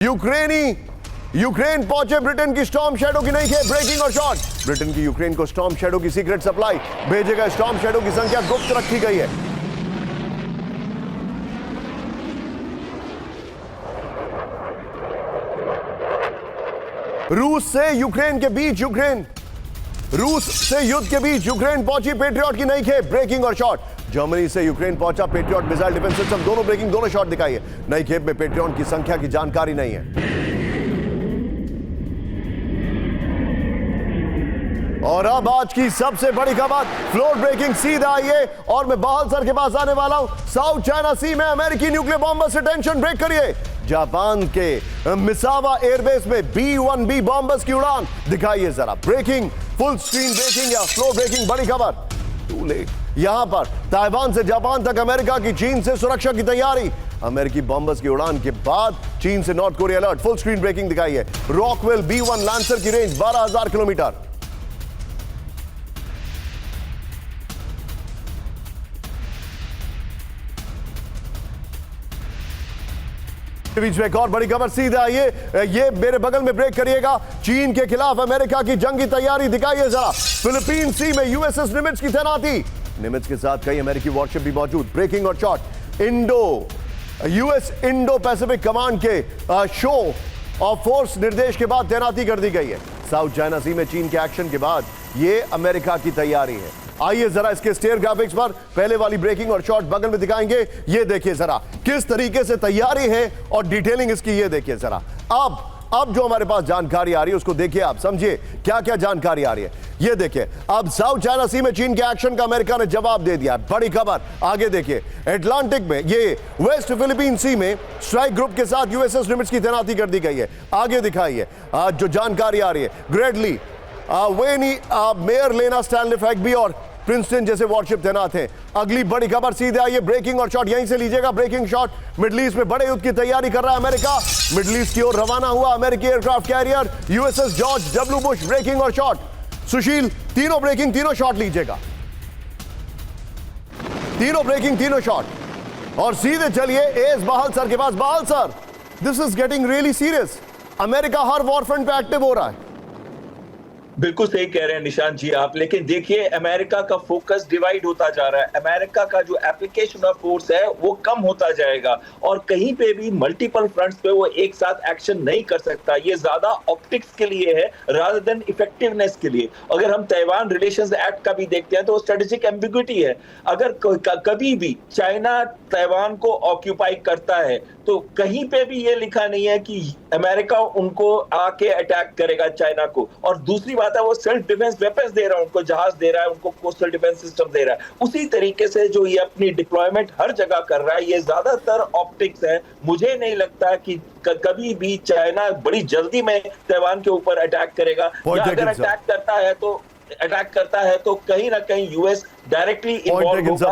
Ukraine पहुंचे Britain की storm shadow की नई खेप, ब्रेकिंग और शॉट। ब्रिटेन की यूक्रेन को स्टॉर्म शैडो की सीक्रेट सप्लाई भेजेगा। स्टॉर्म शैडो की संख्या गुप्त रखी गई है। रूस से युद्ध के बीच यूक्रेन पहुंची पेट्रियट की नई खेप, ब्रेकिंग और शॉट। जर्मनी से यूक्रेन पहुंचा पेट्रियट मिसाइल डिफेंस सिस्टम, दोनों ब्रेकिंग दोनों शॉट दिखाई है। नई खेप में पेट्रियट की संख्या की जानकारी नहीं है। और अब आज की सबसे बड़ी खबर, फ्लोर ब्रेकिंग सीधा आइए और मैं बहाल सर के पास आने वाला हूं। साउथ चाइना सी में अमेरिकी न्यूक्लियर बॉम्बर से टेंशन ब्रेक करिए। जापान के मिसावा एयरबेस में B-1B बॉम्बर्स की उड़ान दिखाइए जरा। ब्रेकिंग, फुल स्क्रीन ब्रेकिंग या स्लो ब्रेकिंग, बड़ी खबर। Too late. यहां पर ताइवान से जापान तक अमेरिका की चीन से सुरक्षा की तैयारी। अमेरिकी बॉम्बर्स की उड़ान के बाद चीन से North Korea alert, full screen breaking दिखाइए। रॉकवेल B-1 लैंसर की रेंज 12,000 किलोमीटर। बीच में एक और बड़ी खबर, सीधा ये मेरे बगल में ब्रेक करिएगा। चीन के खिलाफ अमेरिका की जंगी तैयारी दिखाइए जरा। फिलीपीन सी में यूएसएस निमित्ज की तैनाती, निमित्ज के साथ कई अमेरिकी वॉरशिप भी मौजूद। ब्रेकिंग और shot. US Indo Pacific command के शो ऑफ फोर्स निर्देश के बाद तैनाती कर दी गई है। साउथ चाइना सी में चीन के एक्शन के बाद ये अमेरिका की तैयारी है। आइए जरा इसके स्टेयर ग्राफिक्स पर पहले वाली ब्रेकिंग और शॉट बगल में दिखाएंगे। ये देखिए जरा किस तरीके से तैयारी है और डिटेलिंग इसकी, ये देखिए जरा। अब जो हमारे पास जानकारी आ रही है उसको देखिए, आप समझिए क्या क्या जानकारी आ रही है। ये देखिए, अब साउथ चाइना सी में चीन के एक्शन का अमेरिका ने जवाब दे दिया। बड़ी खबर आगे देखिए। एटलांटिक में ये वेस्ट फिलीपीन सी में स्ट्राइक ग्रुप के साथ यूएसएस निमित्ज की तैनाती कर दी गई है। आगे दिखाइए जो जानकारी आ रही है। ग्रेडली, वेनी, मेयर लेना, स्टैनली फैगबी और प्रिंसटन जैसे वॉरशिप तैनात हैं। अगली बड़ी खबर सीधे आइए, ब्रेकिंग और शॉट यहीं से लीजिएगा। Breaking shot. मिडिल ईस्ट में बड़े युद्ध की तैयारी कर रहा है अमेरिका। मिडिल ईस्ट की ओर रवाना हुआ अमेरिकी aircraft carrier USS George W Bush. Breaking और शॉट। सुशील, तीनों ब्रेकिंग तीनों शॉट लीजिएगा। तीनों ब्रेकिंग तीनों शॉट। और सीधे चलिए एस बहाल सर के पास। बहाल sir, this is getting really serious. America her war front पे एक्टिव हो रहा है। बिल्कुल सही कह रहे हैं निशांत जी आप, लेकिन देखिए अमेरिका का फोकस डिवाइड होता जा रहा है। अमेरिका का जो एप्लीकेशन ऑफ फोर्स है वो कम होता जाएगा और कहीं पे भी मल्टीपल फ्रंट्स पे वो एक साथ एक्शन नहीं कर सकता। ये ज्यादा ऑप्टिक्स के लिए है रादर देन इफेक्टिवनेस के लिए। अगर हम ताइवान रिलेशंस एक्ट का भी देखते हैं तो स्ट्रेटेजिक एम्बिग्युइटी है। अगर कभी भी चाइना ताइवान को ऑक्यूपाई करता है तो कहीं पे भी ये लिखा नहीं है कि अमेरिका उनको आके अटैक करेगा चाइना को। और दूसरी बात है वो सेल्फ डिफेंस वेपन्स दे रहा है, उनको जहाज दे रहा है, उनको कोस्टल डिफेंस सिस्टम दे रहा है। उसी तरीके से जो ये अपनी डिप्लॉयमेंट हर जगह कर रहा है, ये ज्यादातर ऑप्टिक्स है। मुझे नहीं लगता कि कभी भी चाइना बड़ी जल्दी में ताइवान के ऊपर अटैक करेगा, या अगर अटैक करता है तो कहीं ना कहीं यूएस डायरेक्टली इन्वॉल्व होगा।